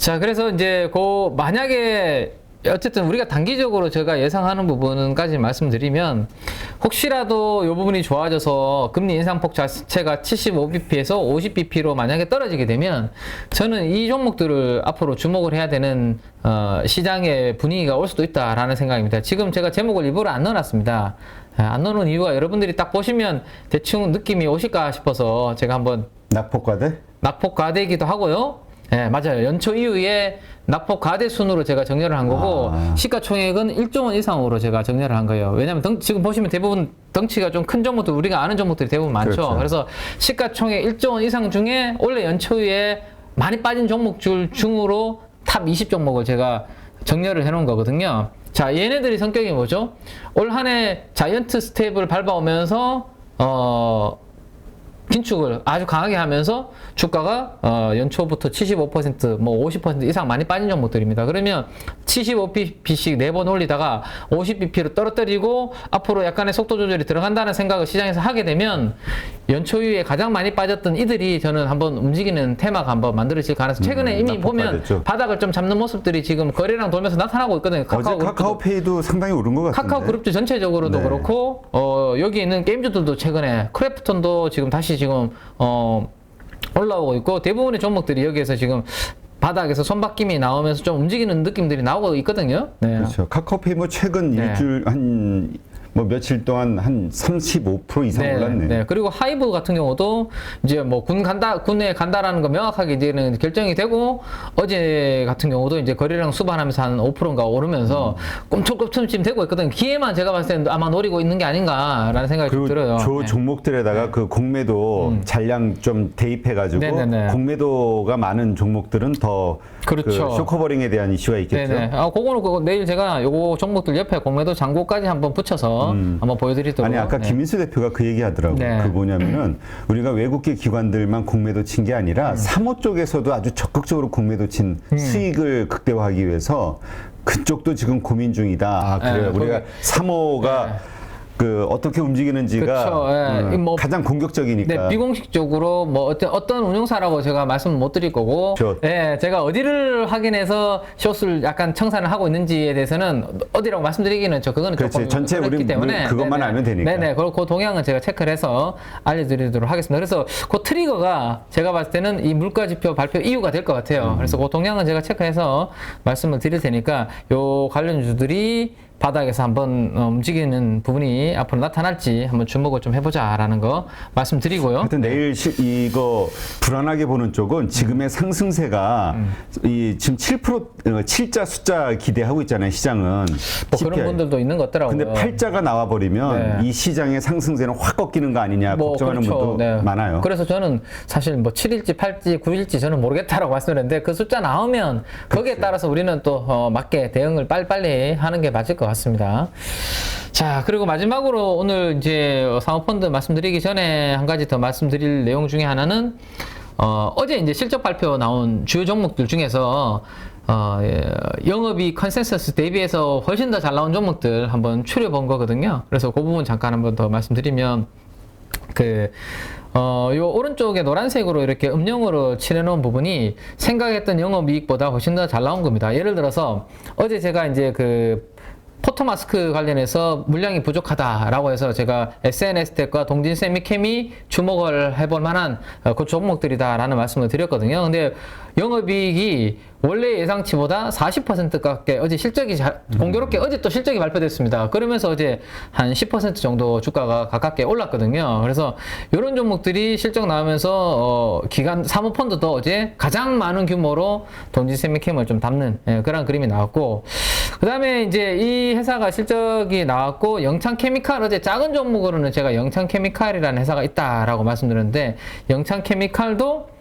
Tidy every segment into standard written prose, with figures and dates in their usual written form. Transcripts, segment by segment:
자, 그래서 이제 만약에 어쨌든 우리가 단기적으로 제가 예상하는 부분까지 말씀드리면 혹시라도 이 부분이 좋아져서 금리 인상폭 자체가 75bp에서 50bp로 만약에 떨어지게 되면 저는 이 종목들을 앞으로 주목을 해야 되는 시장의 분위기가 올 수도 있다라는 생각입니다. 지금 제가 제목을 일부러 안 넣어놨습니다. 안 넣어놓은 이유가 여러분들이 딱 보시면 대충 느낌이 오실까 싶어서 제가 한번 낙폭과대? 낙폭과대이기도 하고요. 네, 맞아요. 연초 이후에 낙폭 과대 순으로 제가 정렬을 한 거고 시가총액은 1조 원 이상으로 제가 정렬을 한 거예요. 왜냐하면 지금 보시면 대부분 덩치가 좀 큰 종목들, 우리가 아는 종목들이 대부분 많죠. 그렇죠. 그래서 시가총액 1조 원 이상 중에 올해 연초 이후에 많이 빠진 종목들 중으로 탑 20 종목을 제가 정렬을 해놓은 거거든요. 자, 얘네들이 성격이 뭐죠? 올 한 해 자이언트 스텝을 밟아오면서 긴축을 아주 강하게 하면서 주가가 연초부터 75% 뭐 50% 이상 많이 빠진 종목들입니다. 그러면 75bp씩 4번 올리다가 50bp로 떨어뜨리고 앞으로 약간의 속도 조절이 들어간다는 생각을 시장에서 하게 되면 연초 이후에 가장 많이 빠졌던 이들이 저는 한번 움직이는 테마가 한번 만들어질 가능성이 최근에 이미 보면 됐죠. 바닥을 좀 잡는 모습들이 지금 거래량 돌면서 나타나고 있거든요. 어제 카카오페이도 상당히 오른 것 같은데. 카카오 그룹주 전체적으로도 네. 그렇고 여기 있는 게임주들도 최근에 크래프톤도 지금 다시 지금 올라오고 있고 대부분의 종목들이 여기에서 지금 바닥에서 손바뀜이 나오면서 좀 움직이는 느낌들이 나오고 있거든요. 네. 그렇죠. 카카오페이 뭐 최근 네. 일주일 뭐 며칠 동안 한 35% 이상 올랐네. 네. 그리고 하이브 같은 경우도 이제 뭐 군에 간다라는 거 명확하게 이제는 결정이 되고 어제 같은 경우도 이제 거래량 수반하면서 한 5%인가 오르면서 꿈틀꿈틀 지금 되고 있거든요. 기회만 제가 봤을 때는 아마 노리고 있는 게 아닌가라는 생각이 좀 들어요. 저 네. 종목들에다가 그 공매도 잔량 좀 대입해가지고 네네네. 공매도가 많은 종목들은 더 그렇죠. 그 쇼커버링에 대한 이슈가 있겠죠. 네네. 그거는 내일 제가 요거 종목들 옆에 공매도 잔고까지 한번 붙여서 한번 보여드리도록. 아니 아까 네. 김인수 대표가 그 얘기 하더라고요. 네. 그 뭐냐면은 우리가 외국계 기관들만 공매도 친 게 아니라 사모 쪽에서도 아주 적극적으로 공매도 친 수익을 극대화하기 위해서 그쪽도 지금 고민 중이다. 아, 그래요. 네, 우리가 사모가 네. 그 어떻게 움직이는지가 그렇죠. 예. 뭐 가장 공격적이니까. 네, 비공식적으로 뭐 어떤 운용사라고 제가 말씀 못 드릴 거고, 숏. 예, 제가 어디를 확인해서 숏을 약간 청산을 하고 있는지에 대해서는 어디라고 말씀드리기는 그거는 그렇지. 조금 전체 그렇기 우리 때문에 그것만 네네. 알면 되니까. 네네. 그리고 그 동향은 제가 체크를 해서 알려드리도록 하겠습니다. 그래서 그 트리거가 제가 봤을 때는 이 물가지표 발표 이유가 될 것 같아요. 그래서 그 동향은 제가 체크해서 말씀을 드릴 테니까 요 관련주들이 바닥에서 한번 움직이는 부분이 앞으로 나타날지 한번 주목을 좀 해보자라는 거 말씀드리고요. 하여튼 내일 이거 불안하게 보는 쪽은 지금의 상승세가 이 지금 7자 숫자 기대하고 있잖아요, 시장은. 뭐 그런 CPI. 분들도 있는 것 같더라고요. 근데 8자가 나와버리면 네. 이 시장의 상승세는 확 꺾이는 거 아니냐 걱정하는 그렇죠. 분도 네. 많아요. 그래서 저는 사실 뭐 7일지 8일지 9일지 저는 모르겠다라고 말씀드렸는데 그 숫자 나오면 거기에 따라서 우리는 또 맞게 대응을 빨리빨리 하는 게 맞을 것 같습니다. 자, 그리고 마지막으로 오늘 이제 사모펀드 말씀드리기 전에 한 가지 더 말씀드릴 내용 중에 하나는 어제 이제 실적 발표 나온 주요 종목들 중에서 영업이 컨센서스 대비해서 훨씬 더 잘 나온 종목들 한번 추려본 거거든요. 그래서 그 부분 잠깐 한번 더 말씀드리면 요 오른쪽에 노란색으로 이렇게 음영으로 칠해놓은 부분이 생각했던 영업이익보다 훨씬 더 잘 나온 겁니다. 예를 들어서 어제 제가 이제 포토마스크 관련해서 물량이 부족하다라고 해서 제가 SNS텍과 동진 세미캠이 주목을 해볼 만한 그 종목들이다라는 말씀을 드렸거든요. 근데 영업이익이 원래 예상치보다 40%가깝게 어제 실적이 공교롭게 어제 또 실적이 발표됐습니다. 그러면서 어제 한 10% 정도 주가가 가깝게 올랐거든요. 그래서 이런 종목들이 실적 나오면서 기관 사모펀드도 어제 가장 많은 규모로 동진세미캠을 좀 담는 그런 그림이 나왔고, 그 다음에 이제 이 회사가 실적이 나왔고 영창케미칼 어제 작은 종목으로는 제가 영창케미칼이라는 회사가 있다라고 말씀드렸는데 영창케미칼도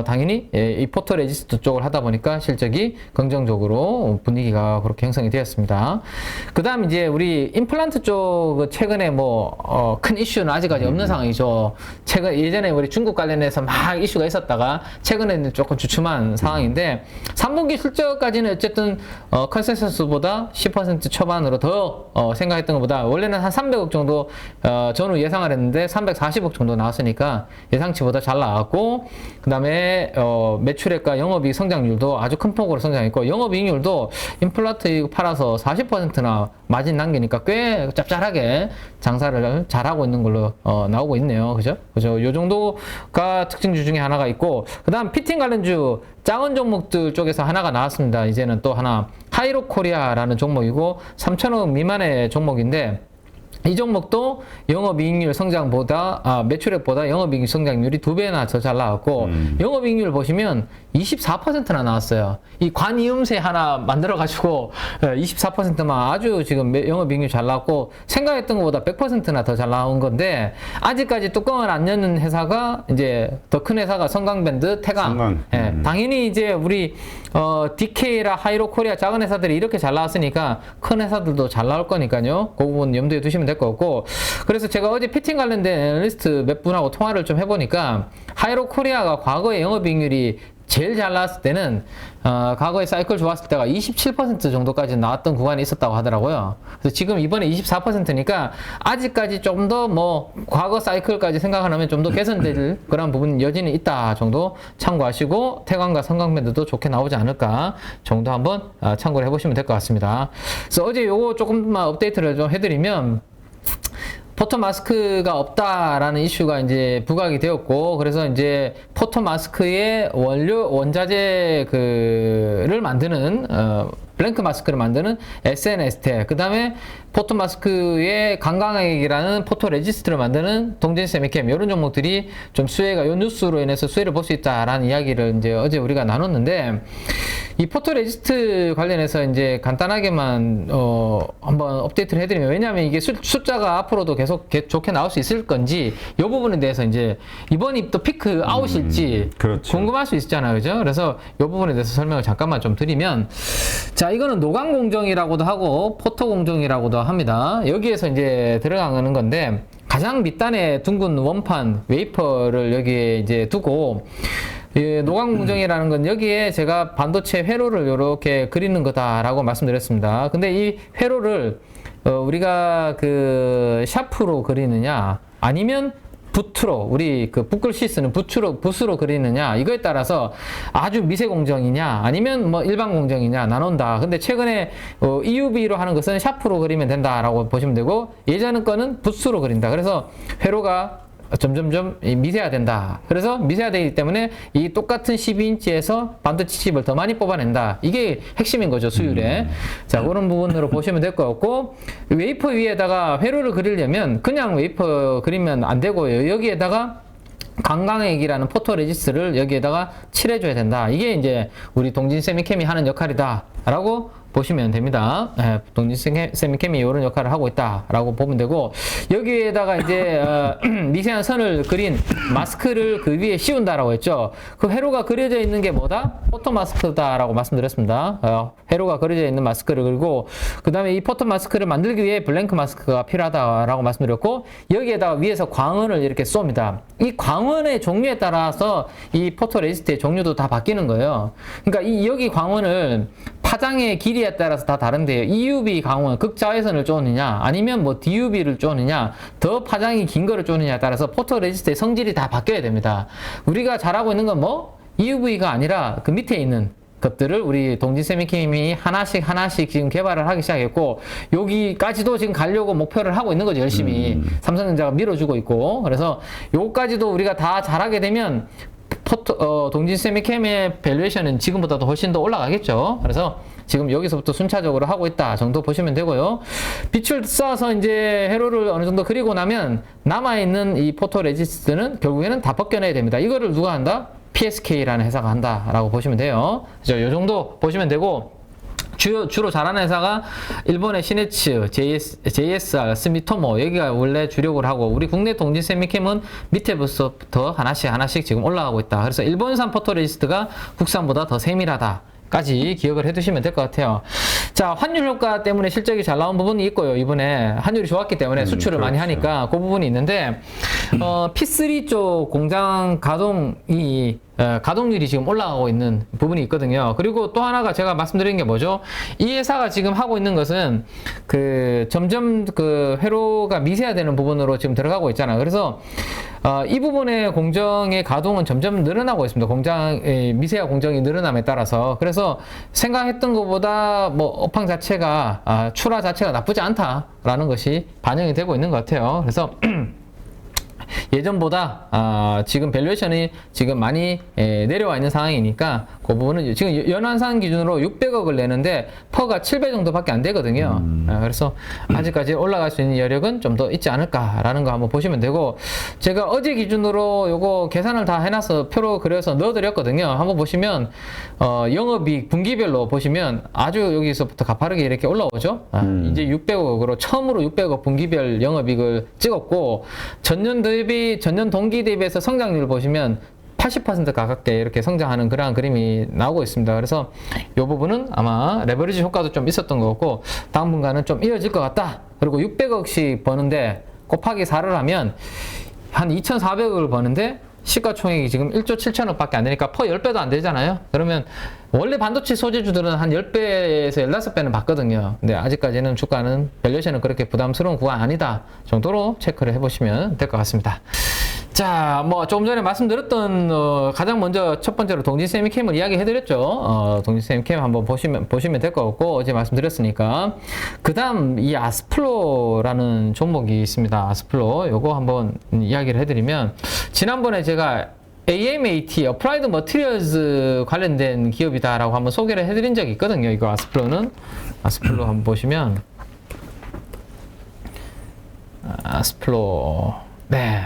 당연히 이 포토레지스트 쪽을 하다 보니까 실적이 긍정적으로 분위기가 그렇게 형성이 되었습니다. 그 다음 이제 우리 임플란트 쪽 최근에 큰 이슈는 아직까지 없는 상황이죠. 예전에 우리 중국 관련해서 막 이슈가 있었다가 최근에는 조금 주춤한 상황인데 3분기 실적까지는 어쨌든 컨센서스보다 10% 초반으로 더 생각했던 것보다 원래는 한 300억 정도 전후 예상을 했는데 340억 정도 나왔으니까 예상치보다 잘 나왔고, 그 다음 그다음에 매출액과 영업이익 성장률도 아주 큰 폭으로 성장했고 영업이익률도 임플란트 팔아서 40%나 마진 남기니까 꽤 짭짤하게 장사를 잘하고 있는 걸로 나오고 있네요. 그죠? 요 정도가 특징주 중에 하나가 있고 그다음 피팅 관련주 작은 종목들 쪽에서 하나가 나왔습니다. 이제는 또 하나 하이로코리아라는 종목이고 3천억 미만의 종목인데 이 종목도 영업이익률 성장보다 매출액보다 영업이익 성장률이 2배나 더 잘 나왔고 영업이익률 보시면 24%나 나왔어요. 이 관이음새 하나 만들어 가지고 24%만 아주 지금 영업이익률 잘 나왔고 생각했던 것보다 100%나 더 잘 나온 건데 아직까지 뚜껑을 안 여는 회사가 이제 더 큰 회사가 성강밴드, 태강. 예, 당연히 이제 우리 DK라 하이로코리아 작은 회사들이 이렇게 잘 나왔으니까 큰 회사들도 잘 나올 거니까요. 그 부분 염두에 두시면 될 것 같고 그래서 제가 어제 피팅 관련된 애널리스트 몇 분하고 통화를 좀 해보니까 하이로코리아가 과거에 영업이익률이 제일 잘 나왔을 때는 과거에 사이클 좋았을 때가 27% 정도까지 나왔던 구간이 있었다고 하더라고요. 그래서 지금 이번에 24%니까 아직까지 좀 더 뭐 과거 사이클까지 생각하면 좀 더 개선될 그런 부분 여지는 있다 정도 참고하시고 태광과 성강밴드도 좋게 나오지 않을까 정도 한번 참고를 해보시면 될 것 같습니다. 그래서 어제 요거 조금만 업데이트를 좀 해드리면 포토 마스크가 없다라는 이슈가 이제 부각이 되었고, 그래서 이제 포토 마스크의 원자재를 만드는, 블랭크 마스크를 만드는 SNS텍, 그 다음에 포토 마스크의 강강액이라는 포토 레지스트를 만드는 동진 세미캠, 이런 종목들이 좀 수혜가, 요 뉴스로 인해서 수혜를 볼 수 있다라는 이야기를 이제 어제 우리가 나눴는데, 이 포토 레지스트 관련해서 이제 간단하게만 한번 업데이트를 해드리면, 왜냐하면 이게 숫자가 앞으로도 계속 좋게 나올 수 있을 건지 이 부분에 대해서 이제 이번이 또 피크 아웃일지 그렇죠. 궁금할 수 있잖아요, 그죠? 그래서 이 부분에 대해서 설명을 잠깐만 좀 드리면, 자, 이거는 노광 공정이라고도 하고 포토 공정이라고도 합니다. 여기에서 이제 들어가는 건데, 가장 밑단에 둥근 원판 웨이퍼를 여기에 이제 두고, 노광 공정이라는 건 여기에 제가 반도체 회로를 이렇게 그리는 거다라고 말씀드렸습니다. 근데 이 회로를 우리가 그 샤프로 그리느냐 아니면 붓으로, 우리 그 붓글씨 쓰는 붓으로 그리느냐, 이거에 따라서 아주 미세 공정이냐 아니면 뭐 일반 공정이냐 나눈다. 근데 최근에 EUV로 하는 것은 샤프로 그리면 된다라고 보시면 되고, 예전 거는 붓으로 그린다. 그래서 회로가 점점점 미세화된다. 그래서 미세화되기 때문에 이 똑같은 12인치에서 반도체 칩을 더 많이 뽑아낸다. 이게 핵심인 거죠, 수율에. 자, 그런 부분으로 보시면 될 것 같고, 웨이퍼 위에다가 회로를 그리려면 그냥 웨이퍼 그리면 안 되고요. 여기에다가 강강액이라는 포토레지스트를 여기에다가 칠해줘야 된다. 이게 이제 우리 동진 세미캠이 하는 역할이다 라고 보시면 됩니다. 동진 세미캠이 이런 역할을 하고 있다라고 보면 되고, 여기에다가 이제 미세한 선을 그린 마스크를 그 위에 씌운다라고 했죠. 그 회로가 그려져 있는 게 뭐다? 포토 마스크다라고 말씀드렸습니다. 회로가 그려져 있는 마스크를 그리고, 그 다음에 이 포토 마스크를 만들기 위해 블랭크 마스크가 필요하다라고 말씀드렸고, 여기에다가 위에서 광원을 이렇게 쏩니다. 이 광원의 종류에 따라서 이 포토 레지스트의 종류도 다 바뀌는 거예요. 그러니까 여기 광원을 파장의 길이에 따라서 다 다른데요. EUV 광원, 극자외선을 쪼느냐, 아니면 뭐 DUV를 쪼느냐, 더 파장이 긴 거를 쪼느냐에 따라서 포토 레지스트의 성질이 다 바뀌어야 됩니다. 우리가 잘하고 있는 건 뭐? EUV가 아니라 그 밑에 있는 것들을 우리 동진 세미캠이 하나씩 지금 개발을 하기 시작했고, 여기까지도 지금 가려고 목표를 하고 있는 거죠, 열심히. 삼성전자가 밀어주고 있고. 그래서 요거까지도 우리가 다 잘하게 되면 동진 세미캠의 밸류에이션은 지금보다도 훨씬 더 올라가겠죠. 그래서 지금 여기서부터 순차적으로 하고 있다 정도 보시면 되고요. 빛을 쏴서 이제 회로를 어느 정도 그리고 나면 남아있는 이 포토 레지스트는 결국에는 다 벗겨내야 됩니다. 이거를 누가 한다? PSK라는 회사가 한다라고 보시면 돼요. 그죠? 이 정도 보시면 되고, 주로 잘하는 회사가 일본의 시네츠, JSR, 스미토모, 여기가 원래 주력을 하고, 우리 국내 동진 세미캠은 밑에부터 하나씩 지금 올라가고 있다. 그래서 일본산 포토레지스트가 국산보다 더 세밀하다 까지 기억을 해두시면 될 것 같아요. 자, 환율 효과 때문에 실적이 잘 나온 부분이 있고요. 이번에 환율이 좋았기 때문에 수출을 많이 하니까 그 부분이 있는데, P3 쪽 공장 가동률이 지금 올라가고 있는 부분이 있거든요. 그리고 또 하나가 제가 말씀드린 게 뭐죠? 이 회사가 지금 하고 있는 것은 점점 회로가 미세화되는 부분으로 지금 들어가고 있잖아요. 그래서 이 부분의 공정의 가동은 점점 늘어나고 있습니다. 공장의 미세화 공정이 늘어남에 따라서. 그래서 생각했던 것보다 뭐 업황 자체가 출하 자체가 나쁘지 않다라는 것이 반영이 되고 있는 것 같아요. 그래서 예전보다 지금 밸류에이션이 지금 많이 내려와 있는 상황이니까 그 부분은 지금 연환산 기준으로 600억을 내는데 퍼가 7배 정도밖에 안 되거든요. 그래서 아직까지 올라갈 수 있는 여력은 좀 더 있지 않을까라는 거 한번 보시면 되고, 제가 어제 기준으로 요거 계산을 다 해놔서 표로 그려서 넣어드렸거든요. 한번 보시면 영업이익 분기별로 보시면 아주 여기서부터 가파르게 이렇게 올라오죠. 이제 600억으로 처음으로 600억 분기별 영업이익을 찍었고, 전년 동기 대비해서 성장률 보시면 80% 가깝게 이렇게 성장하는 그러한 그림이 나오고 있습니다. 그래서 이 부분은 아마 레버리지 효과도 좀 있었던 것 같고, 당분간은 좀 이어질 것 같다. 그리고 600억씩 버는데 곱하기 4를 하면 한 2,400억을 버는데 시가총액이 지금 1조 7천억 밖에 안 되니까 퍼 10배도 안 되잖아요. 그러면 원래 반도체 소재주들은 한 10배에서 15배는 받거든요. 근데 아직까지는 주가는 밸류에이션은 그렇게 부담스러운 구간 아니다 정도로 체크를 해보시면 될 것 같습니다. 자, 뭐 조금 전에 말씀드렸던 가장 먼저 첫 번째로 동진 세미캠을 이야기해드렸죠. 동진 세미캠 한번 보시면 될 것 같고, 어제 말씀드렸으니까. 그 다음 이 아스플로라는 종목이 있습니다. 아스플로 요거 한번 이야기를 해드리면, 지난번에 제가 AMAT, Applied Materials 관련된 기업이다라고 한번 소개를 해드린 적이 있거든요. 이거 아스플로 한번 보시면 아스플로, 네.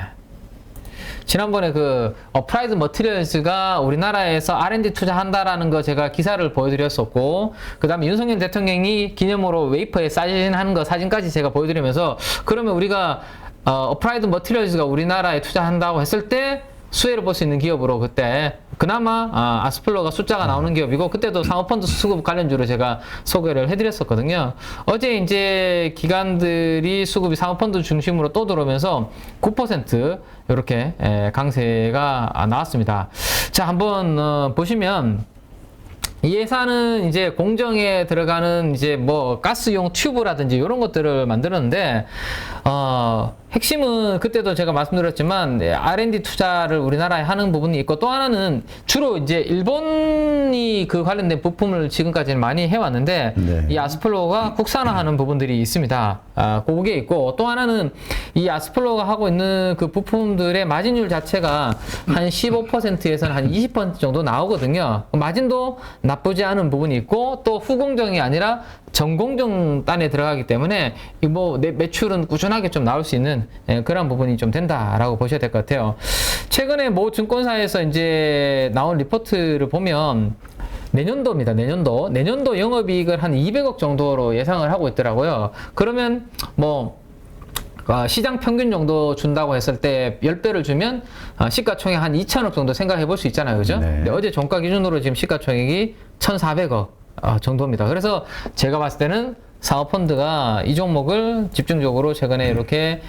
지난번에 그 어프라이드 머티리얼즈가 우리나라에서 R&D 투자한다라는 거 제가 기사를 보여드렸었고, 그 다음에 윤석열 대통령이 기념으로 웨이퍼에 사진하는 거 사진까지 제가 보여드리면서, 그러면 우리가 어프라이드 머티리얼즈가 우리나라에 투자한다고 했을 때 수혜를 볼 수 있는 기업으로 그때 그나마 아스플로가 숫자가 나오는 기업이고, 그때도 사모펀드 수급 관련주로 제가 소개를 해드렸었거든요. 어제 이제 기관들이 수급이 사모펀드 중심으로 또 들어오면서 9% 이렇게 강세가 나왔습니다. 자, 한번 보시면 이 회사는 이제 공정에 들어가는 이제 뭐 가스용 튜브라든지 이런 것들을 만들었는데, 핵심은 그때도 제가 말씀드렸지만 R&D 투자를 우리나라에 하는 부분이 있고, 또 하나는 주로 이제 일본이 그 관련된 부품을 지금까지는 많이 해왔는데, 네. 이 아스플로가 국산화하는 부분들이 있습니다. 그게 있고, 또 하나는 이 아스플로가 하고 있는 그 부품들의 마진율 자체가 한 15%에서는 한 20% 정도 나오거든요. 마진도 나쁘지 않은 부분이 있고, 또 후공정이 아니라 전공정 단에 들어가기 때문에 뭐 매출은 꾸준하게 좀 나올 수 있는 그런 부분이 좀 된다라고 보셔야 될 것 같아요. 최근에 모 증권사에서 이제 나온 리포트를 보면 내년도입니다. 내년도 영업이익을 한 200억 정도로 예상을 하고 있더라고요. 그러면 뭐 시장 평균 정도 준다고 했을 때 10배를 주면 시가총액 한 2천억 정도 생각해 볼 수 있잖아요. 그죠? 네. 근데 어제 종가 기준으로 지금 시가총액이 1,400억 정도입니다. 그래서 제가 봤을 때는 사모펀드가 이 종목을 집중적으로 최근에 이렇게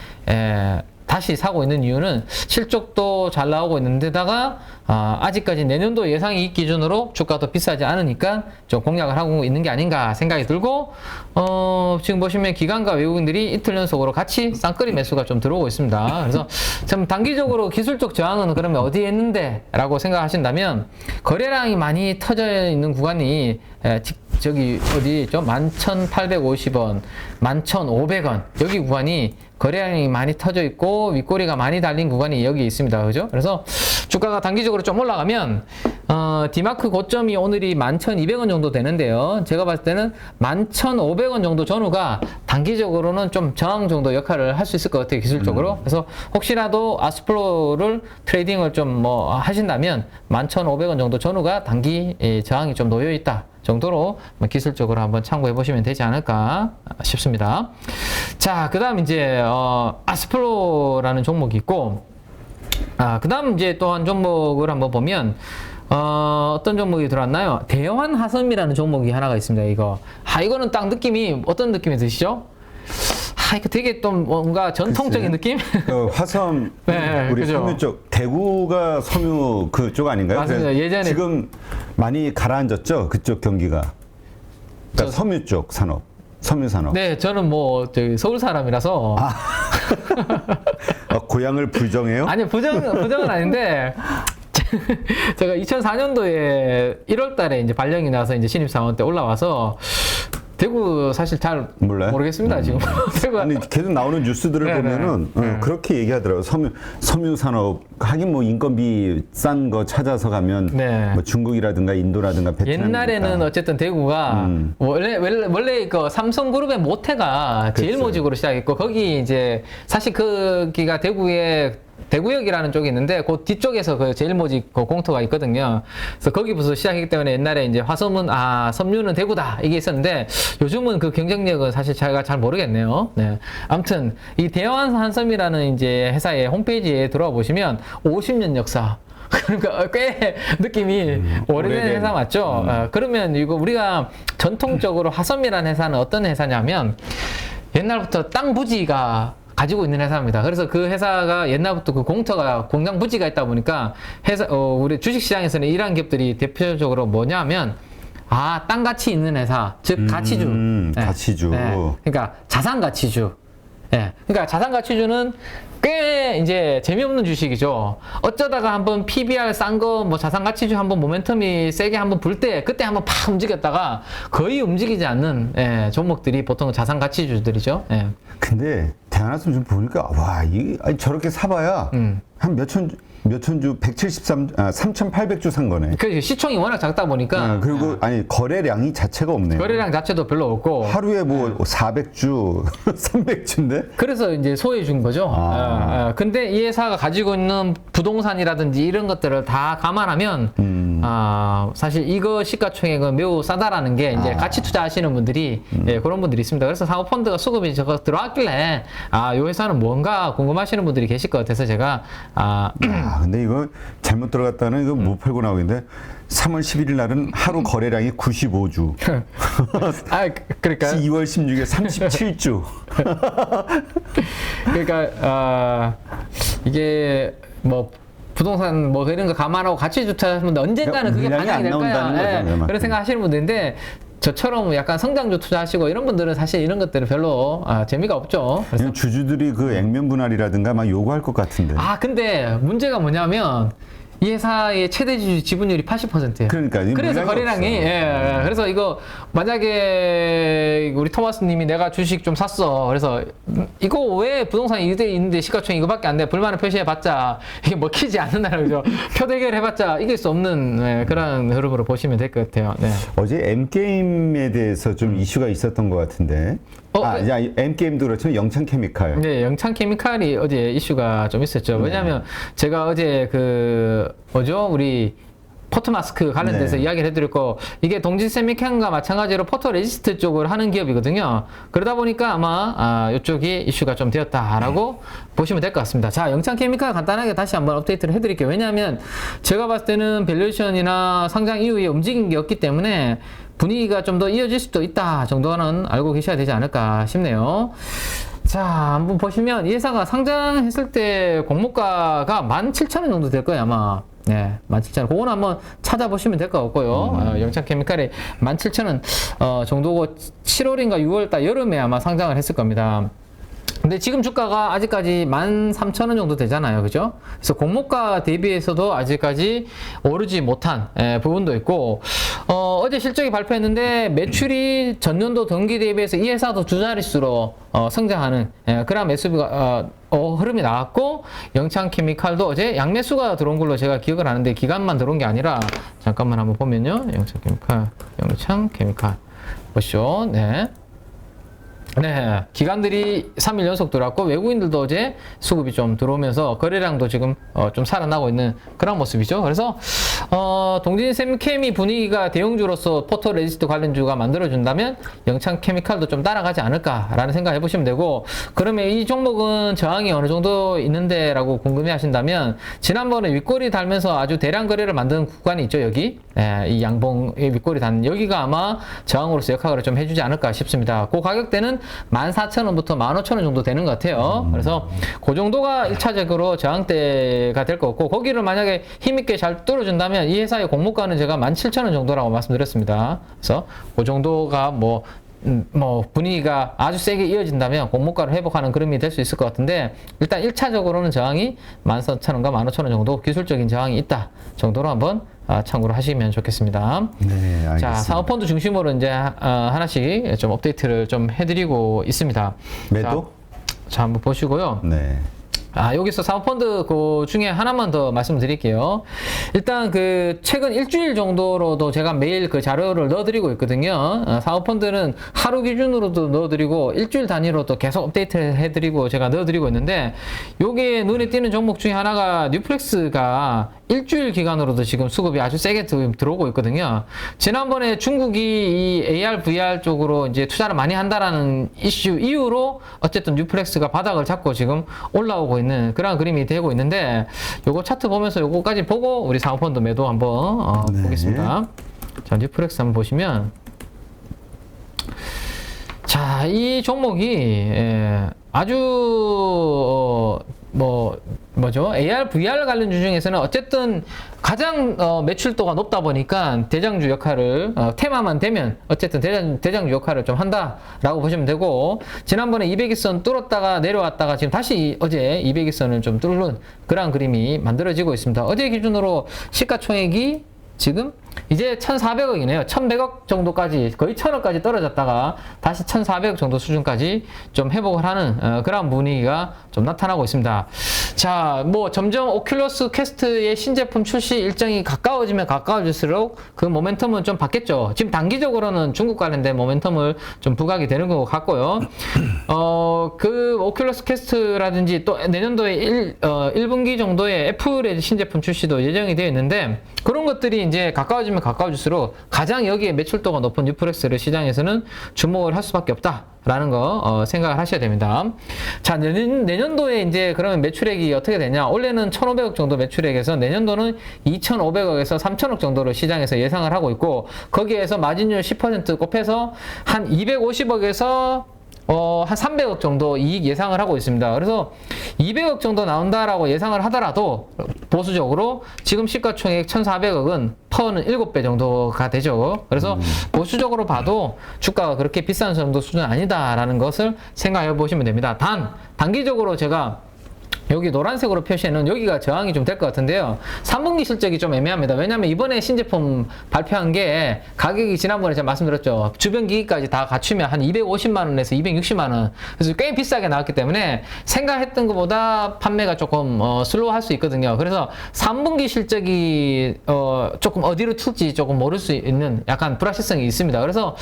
다시 사고 있는 이유는 실적도 잘 나오고 있는데다가 아직까지 내년도 예상이익 기준으로 주가도 비싸지 않으니까 좀 공략을 하고 있는 게 아닌가 생각이 들고, 지금 보시면 기관과 외국인들이 이틀 연속으로 같이 쌍끌이 매수가 좀 들어오고 있습니다. 그래서 참 단기적으로 기술적 저항은 그러면 어디에 있는데 라고 생각하신다면, 거래량이 많이 터져 있는 구간이 저기 어디 있죠? 11,850원, 11,500원 여기 구간이 거래량이 많이 터져 있고 윗꼬리가 많이 달린 구간이 여기 있습니다. 그죠? 그래서 주가가 단기적으로 좀 올라가면 디마크 고점이 오늘이 11,200원 정도 되는데요. 제가 봤을 때는 11,500원 정도 전후가 단기적으로는 좀 저항 정도 역할을 할 수 있을 것 같아요. 기술적으로. 그래서 혹시라도 아스플로를 트레이딩을 좀 뭐 하신다면 11,500원 정도 전후가 단기 저항이 좀 놓여 있다 정도로 기술적으로 한번 참고해 보시면 되지 않을까 싶습니다. 자, 그 다음 이제 아스플로라는 종목이 있고, 그 다음 이제 또 한 종목을 한번 보면 어떤 종목이 들어왔나요? 대환화섬이라는 종목이 하나가 있습니다. 이거는 딱 느낌이 어떤 느낌이 드시죠? 이거 되게 또 뭔가 전통적인 느낌? 화섬, 네, 우리 그죠? 섬유 쪽, 대구가 섬유 그쪽 아닌가요? 맞습니다. 예전에 지금 많이 가라앉았죠? 그쪽 경기가. 그러니까 섬유 쪽 산업, 섬유 산업. 네, 저는 뭐 저기 서울 사람이라서 고향을 부정해요? 아니, 부정은 아닌데, 제가 2004년도에 1월 달에 이제 발령이 나서 이제 신입사원 때 올라와서, 대구 사실 잘 몰라요? 모르겠습니다, 지금. 대구 아니 계속 나오는 뉴스들을 네네. 보면은 그렇게 얘기하더라고요. 섬유 산업 하긴 뭐 인건비 싼 거 찾아서 가면 네. 뭐 중국이라든가 인도라든가 베트남 옛날에는 어쨌든 대구가 원래 그 삼성그룹의 모태가 그렇죠. 제일모직으로 시작했고 거기 이제 사실 거기가 대구역이라는 쪽이 있는데 그 뒤쪽에서 그 제일모직 그 공터가 있거든요. 그래서 거기부터 시작했기 때문에 옛날에 이제 화섬은 섬유는 대구다 이게 있었는데 요즘은 그 경쟁력은 사실 제가 잘 모르겠네요. 네. 아무튼 이 대한한섬이라는 이제 회사의 홈페이지에 들어와 보시면 50년 역사. 그러니까 꽤 느낌이 오래된 회사 맞죠? 그러면 이거 우리가 전통적으로 화섬이라는 회사는 어떤 회사냐면 옛날부터 땅 부지가 가지고 있는 회사입니다. 그래서 그 회사가 옛날부터 그 공터가 공장 부지가 있다 보니까 우리 주식시장에서는 이러한 기업들이 대표적으로 뭐냐면 땅 가치 있는 회사, 즉 가치주. 네. 가치주. 네. 그러니까 자산 가치주. 예. 그러니까 자산 가치주는 꽤 이제 재미없는 주식이죠. 어쩌다가 한번 PBR 싼 거 뭐 자산 가치주 한번 모멘텀이 세게 한번 불 때 그때 한번 팍 움직였다가 거의 움직이지 않는 종목들이 보통 자산 가치주들이죠. 예. 근데 대한항공 좀 보니까 아니, 저렇게 사봐야 한 몇천 주 3,800주 산 거네. 그 시총이 워낙 작다 보니까 그리고 아니 거래량이 자체가 없네요. 거래량 자체도 별로 없고 하루에 뭐 400주, 300주인데? 그래서 이제 소외 준 거죠. 근데 이 회사가 가지고 있는 부동산이라든지 이런 것들을 다 감안하면 사실 이거 시가총액은 매우 싸다라는 게 이제 가치 투자하시는 분들이 그런 분들이 있습니다. 그래서 사모펀드가 수급이 저거 들어왔길래 이 회사는 뭔가 궁금하시는 분들이 계실 것 같아서 제가 근데 이거 잘못 들어갔다는 이거 못 팔고 나오겠는데 3월 11일 날은 하루 거래량이 95주. 그러니까 2월 16일 37주. 그러니까 이게 뭐 부동산 뭐 이런 거 감안하고 가치 투자하시면 언젠가는 그게 물량이 반영이 안 될 거야. 나온다는 거죠. 그런 생각하시는 분들인데 저처럼 약간 성장주 투자하시고 이런 분들은 사실 이런 것들은 별로 재미가 없죠. 그래서 그냥 주주들이 그 액면 분할이라든가 막 요구할 것 같은데. 근데 문제가 뭐냐면 이 회사의 최대 지분율이 80%예요. 그러니까 그래서 거래량이 그래서 이거 만약에 우리 토마스님이 내가 주식 좀 샀어. 그래서 이거 왜 부동산 2대 있는데 시가총액 이거밖에 안 돼. 불만을 표시해봤자 이게 먹히지 않는다는 거죠. 표 대결해봤자 이길 수 없는 그런 흐름으로 보시면 될 것 같아요. 네. 어제 M게임에 대해서 좀 이슈가 있었던 것 같은데. M게임도 그렇지만 영창케미칼. 네, 영창케미칼이 어제 이슈가 좀 있었죠. 왜냐하면 제가 어제 우리 포토마스크 관련돼서 이야기를 해드렸고 이게 동진세미캠과 마찬가지로 포토레지스트 쪽을 하는 기업이거든요. 그러다 보니까 아마 이쪽이 이슈가 좀 되었다라고 보시면 될 것 같습니다. 자, 영창케미칼 간단하게 다시 한번 업데이트를 해드릴게요. 왜냐하면 제가 봤을 때는 밸류에이션이나 상장 이후에 움직인 게 없기 때문에 분위기가 좀 더 이어질 수도 있다 정도는 알고 계셔야 되지 않을까 싶네요. 자, 한번 보시면 이 회사가 상장했을 때 공모가가 17,000원 정도 될 거예요, 아마. 네, 17,000원. 그거는 한번 찾아보시면 될 것 같고요. 영창케미칼이 17,000원 정도고 7월인가 6월달 여름에 아마 상장을 했을 겁니다. 근데 지금 주가가 아직까지 13,000원 정도 되잖아요. 그죠? 그래서 공모가 대비해서도 아직까지 오르지 못한 부분도 있고, 어제 실적이 발표했는데 매출이 전년도 동기 대비해서 이 회사도 두 자릿수로 성장하는 그런 매수가 흐름이 나왔고, 영창케미칼도 어제 양매수가 들어온 걸로 제가 기억을 하는데 기간만 들어온 게 아니라 잠깐만 한번 보면요. 영창케미칼 보시죠. 네, 기관들이 3일 연속 들어왔고 외국인들도 어제 수급이 좀 들어오면서 거래량도 지금 좀 살아나고 있는 그런 모습이죠. 그래서 동진세미캠이 분위기가 대형주로서 포토레지스트 관련주가 만들어준다면 영창케미칼도 좀 따라가지 않을까라는 생각 해보시면 되고, 그러면 이 종목은 저항이 어느 정도 있는데 라고 궁금해 하신다면 지난번에 윗꼬리 달면서 아주 대량 거래를 만든 구간이 있죠. 여기 이 양봉의 윗꼬리 단 여기가 아마 저항으로서 역할을 좀 해주지 않을까 싶습니다. 그 가격대는 14,000원부터 15,000원 정도 되는 것 같아요. 그래서 그 정도가 1차적으로 저항대가 될 것 같고, 거기를 만약에 힘있게 잘 뚫어준다면 이 회사의 공모가는 제가 17,000원 정도라고 말씀드렸습니다. 그래서 그 정도가 뭐 뭐 분위기가 아주 세게 이어진다면 공모가를 회복하는 그림이 될 수 있을 것 같은데 일단 1차적으로는 저항이 14,000원과 15,000원 정도 기술적인 저항이 있다 정도로 한번 참고를 하시면 좋겠습니다. 네, 알겠습니다. 자, 사모펀드 중심으로 이제 하나씩 좀 업데이트를 좀 해드리고 있습니다. 매도? 자, 한번 보시고요. 네. 여기서 사모펀드 그 중에 하나만 더 말씀드릴게요. 일단 그 최근 일주일 정도로도 제가 매일 그 자료를 넣어드리고 있거든요. 사모펀드는 하루 기준으로도 넣어드리고 일주일 단위로도 계속 업데이트를 해드리고 제가 넣어드리고 있는데 요게 눈에 띄는 종목 중에 하나가 뉴플렉스가 일주일 기간으로도 지금 수급이 아주 세게 들어오고 있거든요. 지난번에 중국이 이 AR, VR 쪽으로 이제 투자를 많이 한다라는 이슈 이후로 어쨌든 뉴플렉스가 바닥을 잡고 지금 올라오고 있는 그런 그림이 되고 있는데 요거 차트 보면서 요거까지 보고 우리 사모펀드 매도 한번 네. 보겠습니다. 자, 뉴플렉스 한번 보시면 자, 이 종목이 아주 뭐죠? AR, VR 관련주 중에서는 어쨌든 가장 매출도가 높다 보니까 대장주 역할을 테마만 되면 어쨌든 대장주 역할을 좀 한다라고 보시면 되고 지난번에 200일선 뚫었다가 내려왔다가 지금 다시 어제 200일선을 좀 뚫는 그런 그림이 만들어지고 있습니다. 어제 기준으로 시가총액이 지금 이제 1,400억이네요. 1,100억 정도까지 거의 1,000억까지 떨어졌다가 다시 1,400억 정도 수준까지 좀 회복을 하는 그런 분위기가 좀 나타나고 있습니다. 자, 뭐 점점 오큘러스 퀘스트의 신제품 출시 일정이 가까워지면 가까워질수록 그 모멘텀은 좀 받겠죠. 지금 단기적으로는 중국 관련된 모멘텀을 좀 부각이 되는 것 같고요. 그 오큘러스 퀘스트라든지 또 내년도에 1분기 정도에 애플의 신제품 출시도 예정이 되어 있는데 그런 것들이 이제 가까워지면 가까워질수록 가장 여기에 매출도가 높은 뉴플렉스를 시장에서는 주목을 할 수밖에 없다라는 거 생각을 하셔야 됩니다. 자, 내년도에 이제 그러면 매출액이 어떻게 되냐? 올해는 1,500억 정도 매출액에서 내년도는 2,500억에서 3,000억 정도를 시장에서 예상을 하고 있고 거기에서 마진율 10% 곱해서 한 250억에서 한 300억 정도 이익 예상을 하고 있습니다. 그래서 200억 정도 나온다라고 예상을 하더라도 보수적으로 지금 시가총액 1,400억은 퍼는 7배 정도가 되죠. 그래서 보수적으로 봐도 주가가 그렇게 비싼 정도 수준 아니다라는 것을 생각해 보시면 됩니다. 단기적으로 제가 여기 노란색으로 표시해놓은 여기가 저항이 좀 될 것 같은데요. 3분기 실적이 좀 애매합니다. 왜냐하면 이번에 신제품 발표한 게 가격이 지난번에 제가 말씀드렸죠. 주변 기기까지 다 갖추면 한 250만 원에서 260만 원. 그래서 꽤 비싸게 나왔기 때문에 생각했던 것보다 판매가 조금 슬로우할 수 있거든요. 그래서 3분기 실적이 조금 어디로 튈지 조금 모를 수 있는 약간 불확실성이 있습니다. 그래서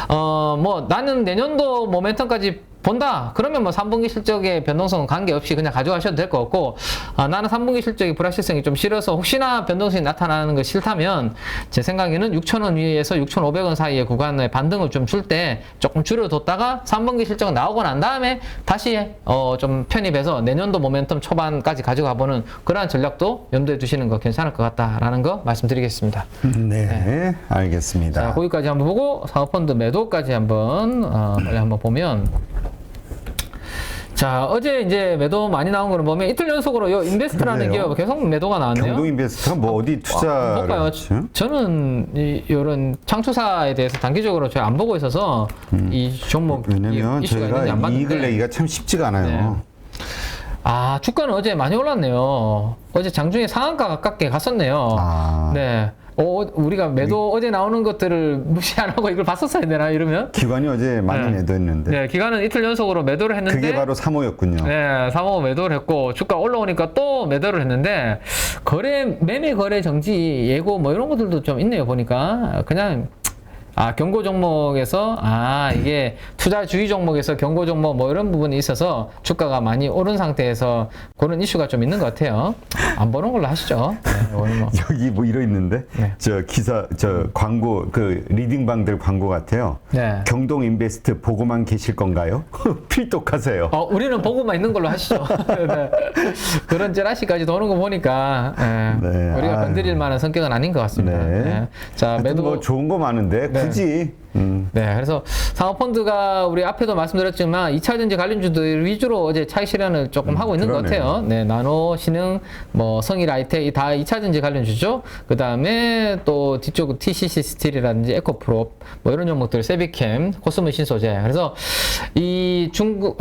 뭐 나는 내년도 모멘텀까지 본다. 그러면 뭐 3분기 실적의 변동성은 관계없이 그냥 가져가셔도 될 것 같고 나는 3분기 실적의 불확실성이 좀 싫어서 혹시나 변동성이 나타나는 거 싫다면 제 생각에는 6,000원 위에서 6,500원 사이의 구간에 반등을 좀 줄 때 조금 줄여뒀다가 3분기 실적 나오고 난 다음에 다시 좀 편입해서 내년도 모멘텀 초반까지 가져가 보는 그러한 전략도 염두에 두시는 거 괜찮을 것 같다라는 거 말씀드리겠습니다. 네, 알겠습니다. 자, 거기까지 한번 보고 사모펀드 매도까지 한번 빨리 한번 보면 자, 어제 이제 매도 많이 나온 거를 보면 이틀 연속으로 요 인베스트라는 그래요? 기업 계속 매도가 나왔네요. 경동인베스트가 뭐 어디 투자를 볼까요? 했지? 저는 이런 창투사에 대해서 단기적으로 제가 안 보고 있어서 이 종목 왜냐면 이슈가 있는지 저희가 안 봤는데 이익을 내기가 참 쉽지가 않아요. 주가는 어제 많이 올랐네요. 어제 장중에 상한가 가깝게 갔었네요. 네. 우리가 매도 어제 나오는 것들을 무시 안 하고 이걸 봤었어야 되나 이러면? 기관이 어제 많이 매도했는데. 네, 기관은 이틀 연속으로 매도를 했는데 그게 바로 3호였군요. 네, 3호 매도를 했고 주가 올라오니까 또 매도를 했는데 매매 거래 정지 예고 뭐 이런 것들도 좀 있네요. 보니까 그냥 경고 종목에서 이게 투자주의 종목에서 경고 종목 뭐 이런 부분이 있어서 주가가 많이 오른 상태에서 그런 이슈가 좀 있는 것 같아요. 안 보는 걸로 하시죠. 네, 오늘 뭐. 여기 뭐 이러 있는데 네. 저 기사 광고 그 리딩방들 광고 같아요. 네. 경동 인베스트 보고만 계실 건가요? 필독하세요. 우리는 보고만 있는 걸로 하시죠. 네. 그런 찌라시까지 도는 거 보니까 네. 우리가 건드릴 만한 성격은 아닌 것 같습니다. 네. 네. 자, 매도 뭐 좋은 거 많은데 크지. 네, 그래서 사모펀드가 우리 앞에도 말씀드렸지만 2차전지 관련주들 위주로 어제 차익 실현을 조금 하고 있는 것 그러네요. 같아요. 네, 나노, 신흥, 뭐 성일 아이텍 다 2차전지 관련주죠. 그 다음에 또 뒤쪽 TCC 스틸이라든지 에코프로 뭐 이런 종목들, 세비캠, 코스모 신소재. 그래서 이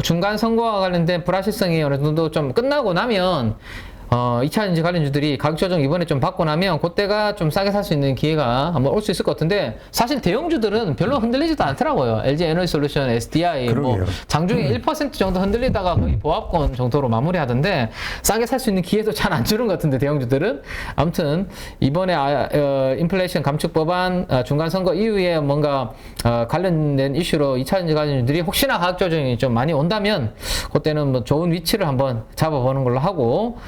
중간 선거와 관련된 불확실성이 어느 정도 좀 끝나고 나면 2차전지 관련주들이 가격 조정 이번에 좀 받고 나면 그때가 좀 싸게 살 수 있는 기회가 한번 올 수 있을 것 같은데 사실 대형주들은 별로 흔들리지도 않더라고요. LG 에너지솔루션, SDI 뭐 그러게요. 장중에 1% 정도 흔들리다가 거의 보합권 정도로 마무리하던데 싸게 살 수 있는 기회도 잘 안 주는 것 같은데 대형주들은 아무튼 이번에 인플레이션 감축 법안 중간 선거 이후에 뭔가 관련된 이슈로 2차전지 관련주들이 혹시나 가격 조정이 좀 많이 온다면 그때는 뭐 좋은 위치를 한번 잡아보는 걸로 하고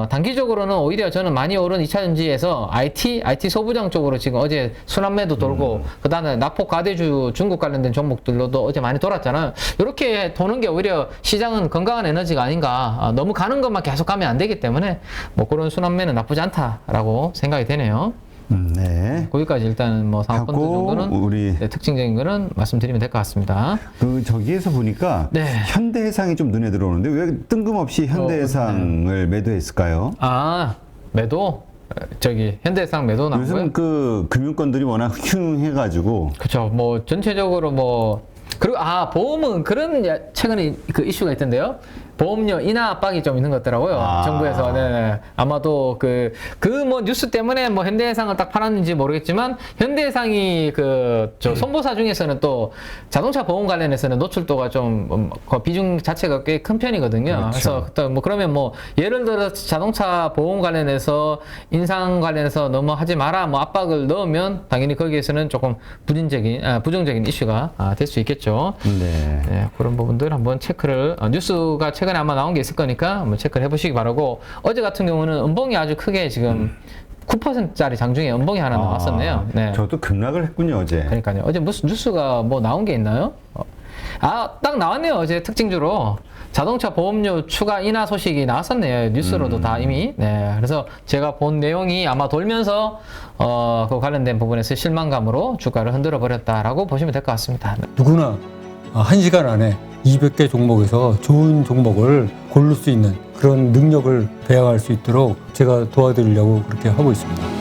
단기적으로는 오히려 저는 많이 오른 2차전지에서 IT 소부장 쪽으로 지금 어제 순환매도 돌고 그 다음에 낙폭 가대주 중국 관련된 종목들로도 어제 많이 돌았잖아요. 이렇게 도는 게 오히려 시장은 건강한 에너지가 아닌가. 너무 가는 것만 계속 가면 안 되기 때문에 뭐 그런 순환매는 나쁘지 않다라고 생각이 되네요. 네. 거기까지 일단은 뭐 사모펀드 하고 정도는 우리 네, 특징적인 거는 말씀드리면 될 것 같습니다. 그 저기에서 보니까 네. 현대해상이 좀 눈에 들어오는데 왜 뜬금없이 현대해상을 매도했을까요? 매도? 저기 현대해상 매도 나오고요. 요즘 그 금융권들이 워낙 흉해가지고 그렇죠. 뭐 전체적으로 뭐 그리고 보험은 그런 최근에 그 이슈가 있던데요. 보험료 인하 압박이 좀 있는 것 같더라고요. 정부에서. 네. 아마도 그 뭐 뉴스 때문에 뭐 현대해상을 딱 팔았는지 모르겠지만 현대해상이 저 손보사 중에서는 또 자동차 보험 관련해서는 노출도가 좀 그 비중 자체가 꽤 큰 편이거든요. 그렇죠. 그래서 또 뭐 그러면 뭐 예를 들어 자동차 보험 관련해서 인상 관련해서 너무 하지 마라 뭐 압박을 넣으면 당연히 거기에서는 조금 부정적인 이슈가 될 수 있겠죠. 네. 네, 그런 부분들 한번 체크를 뉴스가 최근에 아마 나온 게 있을 거니까 한번 체크를 해보시기 바라고 어제 같은 경우는 음봉이 아주 크게 지금 9%짜리 장중에 음봉이 하나 나왔었네요. 네. 저도 급락을 했군요 어제. 그러니까요. 어제 무슨 뉴스가 뭐 나온 게 있나요? 딱 나왔네요. 어제 특징주로 자동차 보험료 추가 인하 소식이 나왔었네요. 뉴스로도 다 이미. 네. 그래서 제가 본 내용이 아마 돌면서 그 관련된 부분에서 실망감으로 주가를 흔들어 버렸다라고 보시면 될 것 같습니다. 누구나 1시간 안에 200개 종목에서 좋은 종목을 고를 수 있는 그런 능력을 배양할 수 있도록 제가 도와드리려고 그렇게 하고 있습니다.